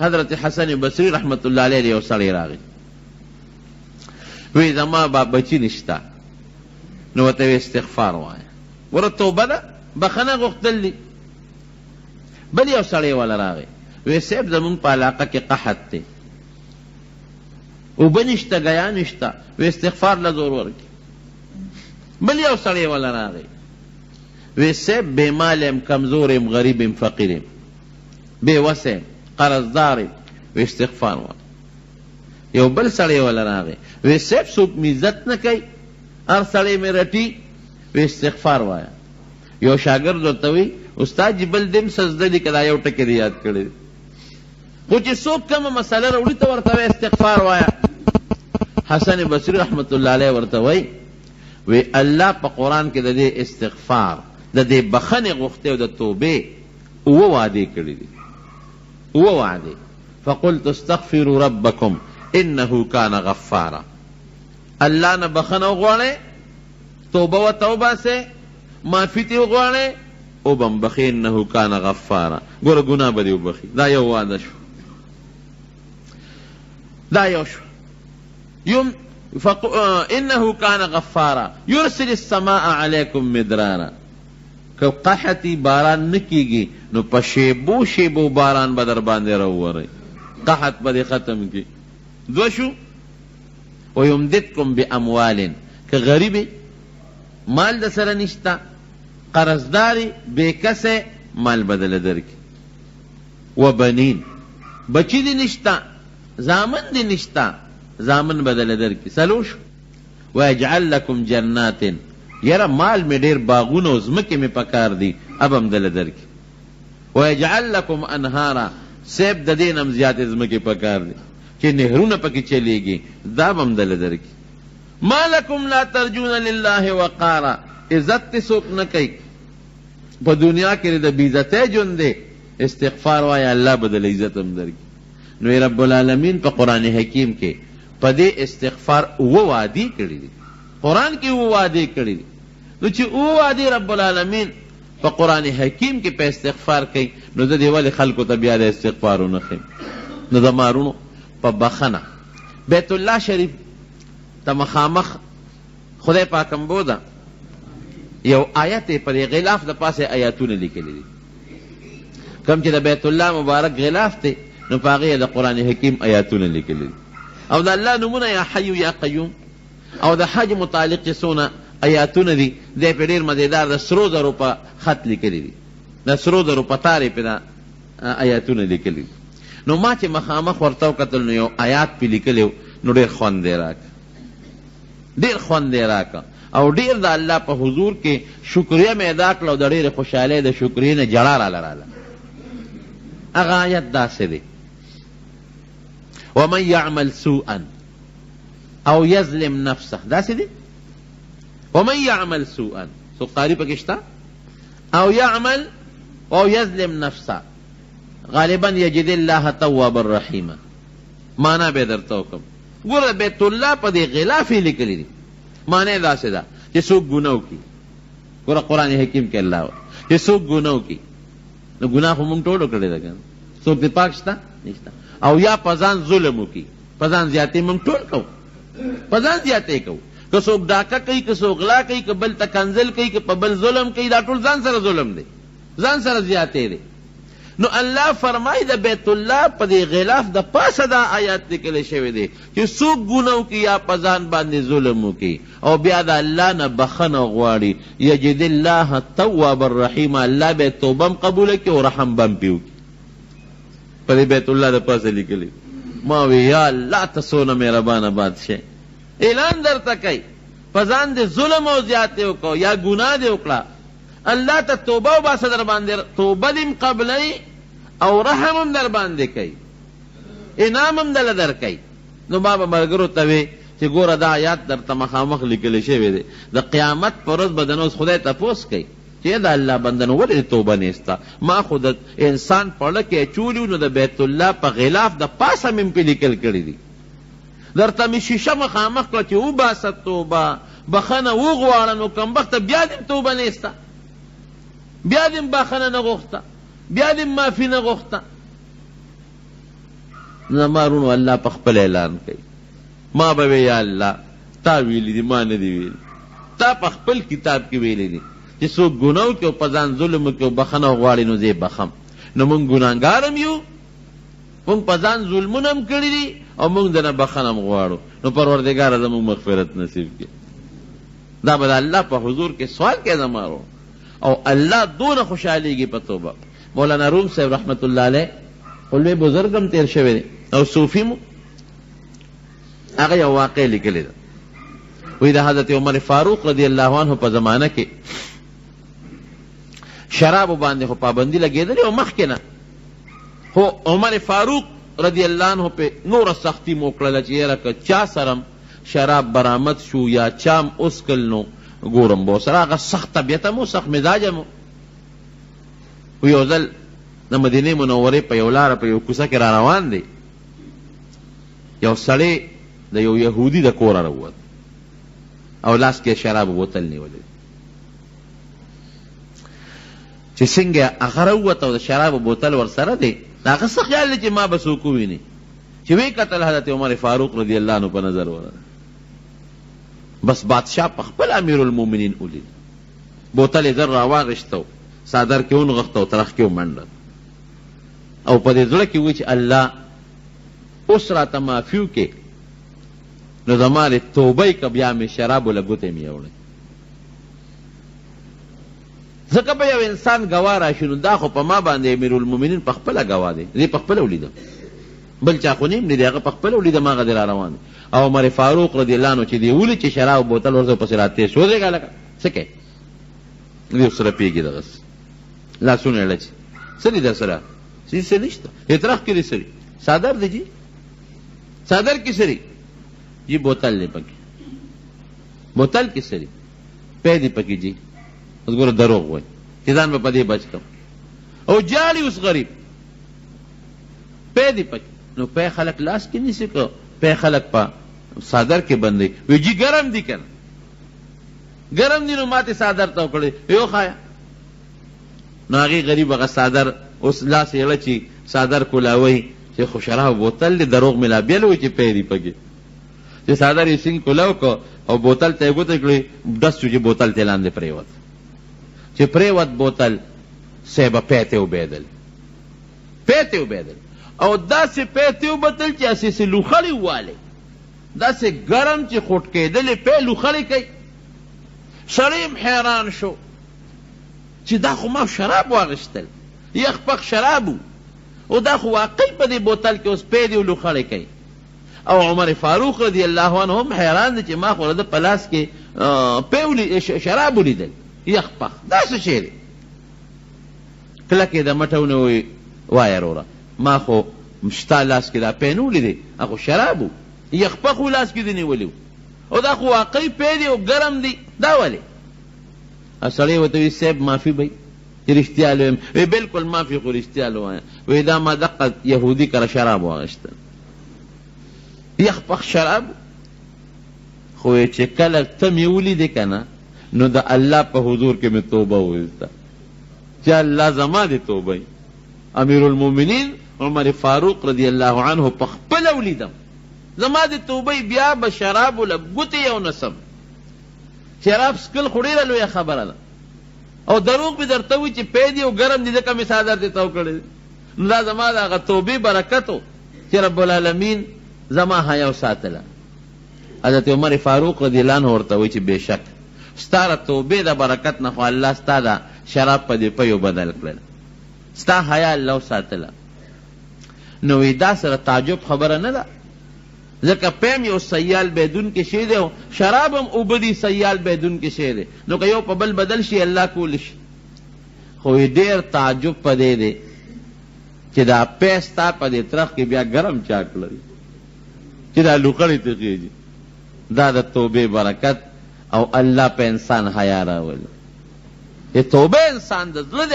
حضرت حسن بصری رحمت اللہ علیہ یو سړی راغی وی زما بچی نشتا نو ورته استغفار وایه ورته توبه ده بخنه غوښتل دي. بل یو سړی والا راغی وی صاحب زمونږ په علاقه کې قحط دی اوبه نشته ګیا نشته وی استغفار له زور ورکړي. بل یو سړی والا راغی وی صاحب بے مال یم کمزور یم غریب یم فقیر یم بے وسه یم قرضدار یم وی استغفار وایه. یو بل سړی والا راغی وی صاحب څوک مې عزت نه کوي هر سړی مې رټي وی استغفار وایه. یو شاګرد ورته وی استاد جی بل دم سجده دي کدا یو ټکی دی یاد کړی خو چې څوک کومه مسله راوړي ته ورته استغفار وایه. حسن بصری رحمت الله علیه ورته وی الله په قرآن کې د دې استغفار د دې بخنې غوښتې او د توبې اوه وعدې کړي دي اوه وعدې. فقلت استغفروا ربکم انه کان غفارا. الله نه بخنه وغواړئ توبه و توبه سے معافی تی وغواړئ او بم بخی انه کان غفارا. ګوره ګناه به دې وبخي. دا یو وعده شو دا یو شو. انه کان غفارا یرسل السماء علیکم مدرارا. که قحطی باران نکیگی نو په شیبو شیبو باران به در باندې راووري قحط به ختم کی. دو شو ویمددکم باموال که غریبی مال د سره نشتا قرضداری بے کسے مال بدل درکی و بنین بچی دی نشتا زامن دی نشتا زامن بدل درکی سلوش ویجعل لکم جنات یرا مال میں دیر باغون و زمکی میں پکار دی اب ہم دل درکی ویجعل لکم انہارا سیب ددینم زیادہ زمکی پکار دی کہ نہرون پکی چلے گی داب ہم دل درکی. ما لکم لا ترجون للہ وقارا عزت سوک نہ کئی پا دنیا کے لئے بیزتے جن دے استغفار وایا اللہ بدل عزت ہم درکی. نو رب العالمین پا قرآن حکیم کے پا دے استغفار وہ وعدی کری دی قرآن کی وہ وعدی کری دی. نو چی وہ وعدی رب العالمین پا قرآن حکیم کے پہ استغفار کئی نو دا دی والی خلقو تبیاد استغفارو نخیم. نو دا مارونو پا بخنا بیت اللہ شریف تا مخامخ خدای پاکم بودا یو آیت پر غلاف دا پاس آیاتون لکلی دی کم چی دا بیت اللہ مبارک غلاف تے نو پاگی دا قرآن حکیم آیاتون لکلی دی او دا اللہ نمونا یا حیو یا قیوم او دا حج متعلق سونا آیاتون دی دے پر دیر مزیدار دا سرو زرو پا خط لکلی دی دا سرو زرو پا تاری پا دا آیاتون لکلی دی. نو ما چې مخامخ ورتاو کتل نو یو آیات پی لکلیو نو ډیر خوند دی راک ډیر خوند دی راک او ډیر د الله په حضور کې شکریه مې ادا کړو د ډیر خوشاله د شکریه نه جړه را لاله. هغه آیت داسې دی ومن يعمل سوءا او يظلم نفسه داسې دی ومن يعمل سوءا سو قاری پکشتا او يعمل او يظلم نفسه غالبا یجد اللہ تواب الرحیم مانا بے درتوکم. گورا بیت اللہ پا دے غلافی لکلی دی مانے دا سے دا چی سوک گناو کی گورا قرآن حکیم کے اللہ ہو چی سوک گناو کی نو گناہ خو مونگ ٹوڑو کردے دا کن سوک دی پاکشتا نشتا او یا پزان ظلمو کی پزان زیادتی مونگ ٹوڑ کو پزان زیادتی کو کہ سوک ڈاکا کئی کہ سوک غلا کئی کہ بل تکنزل کئی کہ پبل ظلم کئی دا ٹوڑ زان سر ظلم دے زان سر زیادتی دے. نو اللہ فرمائی دا بیت اللہ پا دے غلاف دا پاس دا آیات نکلے شوی دے کہ سوک گناو کی یا پزان باندے ظلمو کی او بیا دا اللہ نا بخن غواری یجد اللہ تواب الرحیم اللہ بے توبم قبول کی اور رحم بم پیو کی پا دے بیت اللہ دا پاس نکلے ماوی یا اللہ تسونا میرا بانا بادشاہ اعلان در تکای پزان دے ظلم او زیادتے کو یا گناہ دے اکڑا اللہ تا توبہ و باسا در باندے توبہ دیم قبلی او رحمم در باندے کئی انامم دل در کئی. نو بابا مرگرو تاوی چی گورا دا آیات در تمخامخ لکلی شوی دے دا قیامت پرز بدنوز خدای تا پوس کئی چی دا اللہ بندنو ولی توبہ نیستا ما خود انسان پڑھکے چولیو نو دا بیت اللہ پا غلاف دا پاسا من پی لکل کری دی در تمی شیشہ مخامخ کلا چی او باسا توبہ بخنا او غوارنو کم بخت بیادم توبہ نیستا بیادم بخنا نغوختا بیادم معافی نغوختا زمارونو الله په خپل اعلان کوي ما به یا الله تا ویلی دي ما نه دی ویلی تا په خپل کتاب کې ویلی دي چې څوک ګناه وکړي او په ځان ظلم وکړي او بخښنه غواړي نو زه یې بخم نو موږ ګناهګار هم یو موږ په ځان ظلمونه هم کړي دي او موږ دنه بخښنه هم غواړو نو پروردګاره زموږ مغفرت نصیب کړي دا به د الله په حضور کې سوال کوي زمارو او الله دونه خوشحالیږي په توبه مولانا روم صاحب رحمت الله علیه خلوی بزرگ هم تیر شوی دی او صوفی مو هغه یو واقع لیکلی ده وی د حضرت عمر فاروق رضی الله عنه په زمانه کې شرابو باندې خو پابندي لګېدلې او مخکې نه خو عمر فاروق رضی الله عنه په نوره سختی مو کړله چې یاره که چا سره شراب برآمد شو یا چام اسکل نو ګورم به ورسره هغه سخت طبیعته مو سخت مزاجه مو و یو ځل د مدینې منورې په یو لاره په یو کوڅه کې را روان دی یو سړی د یو یهودي د کوره راووت او لاس کې شراب بوتل نیولی چې څنګه هغه راووت او د شراب بوتل ورسره دی هغه څه خیال دی چې ما به څوک وویني چې وی کتل حضرت عمر فاروق رضی الله عنه په نظر ورغله بس بادشاہ په خپل امیر المؤمنین ولید بوتل یې در راواغېسته صادر کې ونغښته او ترخ کې ومنډه او په دې زړه کې وی چې الله اوس راته معافي وکړي نو زما د توبې که بیا مې شرابو له ګوتې مې یوړی ځکه به یو انسان ګواه راشي نو دا خو په ما باندې امیر المؤمنین په خپله ګواه دی دې په خپله ولیدم بل چا خو نیم نه دی هغه په خپله ولیدم هغه دی را روان دی او عمر فاروق رضی الله عنه چې دی ولید چې شراب بوتل ورته پسې راتېر شو ودرېږه لکه څه کوې دې ورسره پېږي دغسې لاسونه یې لچي څه دي در سره څه نشته اعتراف کې دی سړي صادر دی جی صادر کې سړي جی بوتل دی پکې بوتل کې سړي پی دی پکې جی اوس ګوره دروغ وایي چې ځان به په دې بچ کړم او جاړي اوس غریب پی دی پکې نو پی خلک لاس کې نیسي که پی خلک په صادر کې بندوي وی جی ګرم دی کنه ګرم دی نو ماته صادر ته وکړی یو خایا نو هغې غریب هغه صادر اوس لاس یې اړه چې صادر کولاوی چې خو شراب بوتل دی دروغ مې لا بیل وی چې پی دی پکې چې صادر یې سینګ کولاو کو او بوتل ته یې ګوته کړې ډس شو چې بوتل ته لاندې پرېوت چې پرېوت بوتل صاحبه پی ته وبېدل پی ته وبېدل او داسې پی ته وبتل چې هسې لوخړې ووالی داسې ګرم چې خوټ کېدلې پی لوخړې کوي سړی هم حیران شو چې دا خو ما شراب واغشتل یخ پخ شراب او دا خو واقعي په دې بوتل کې اوس پی دی او لوخړې کوي او عمر فاروق رضی الله عنه هم حیران دی چې ما خو د په لاس کې شراب ولیدل یخ پخ دا څه شی دی کلک یې د مټونه وایي وایه وروره ما خو ستا لاس کې دا پی نه ولیدې هغه شراب و یخ پخ و لاس کې دې نیولي و او دا خو واقعي پی دی او ګرم دی دا ولې سړی ورته وایي صاحب معافي به چې رښتیا لویم وی بلکل معافي خو رښتیا لوایم وی دا ما دقه یهودي کره شراب واغېستل یخ پخ شراب خو چې کله ته مې ولیدې که نه نو د الله په حضور کې مې توبه وویسته چې الله زما دې توبه امیر المؤمنین عمر فاروق رضی الله عنه په خپله ولیدم زما دې توبه بیا به شرابو له ګوتې یو نسم شراب سکل خو ډېره لویه خبره ده او دروغ به درته وي چې پی دی او ګرم دی ځکه مې صادر دې ته وکړی نو دا زما د هغه توبې برکت و چې رب العالمین زما حیا وساتله حضرت عمر فاروق رضی الله عنه ورته وایي چې بېشک ستا د توبې د برکت نه خو الله ستا د شراب په دې پیو بدل کړل ستا حیا الله وساتله نو وی دا سره تعجب خبره نه ده ځکه پیم یو سیال بیدون کې شی دی او شراب هم اوبه دي سیال بیدون کې شی دی نو که یو په بل بدل شي الله کولی شي خو ډېر تعجب په دې دی چې دا پی ستا په دې ترخ کې بیا ګرم چاک لري چې دا لوخړې ته خېږي دا د توبې برکت او الله په انسان حیا راولي چې توبه انسان د زړه د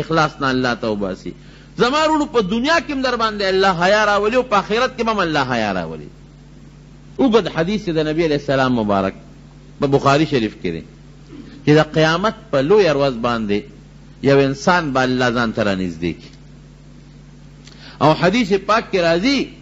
اخلاص نه الله ته وباسي زما وروڼو په دنیا کې هم در باندې الله حیا راولي او په آخرت کې هم الله حیا راولي اوږد حدیث د نبي علیه السلام مبارک په بخاري شریف کې دی چې د قیامت په لویه ورځ باندې یو انسان به الله ځان ته رانږدې کړي او حدیث پاک کی راضی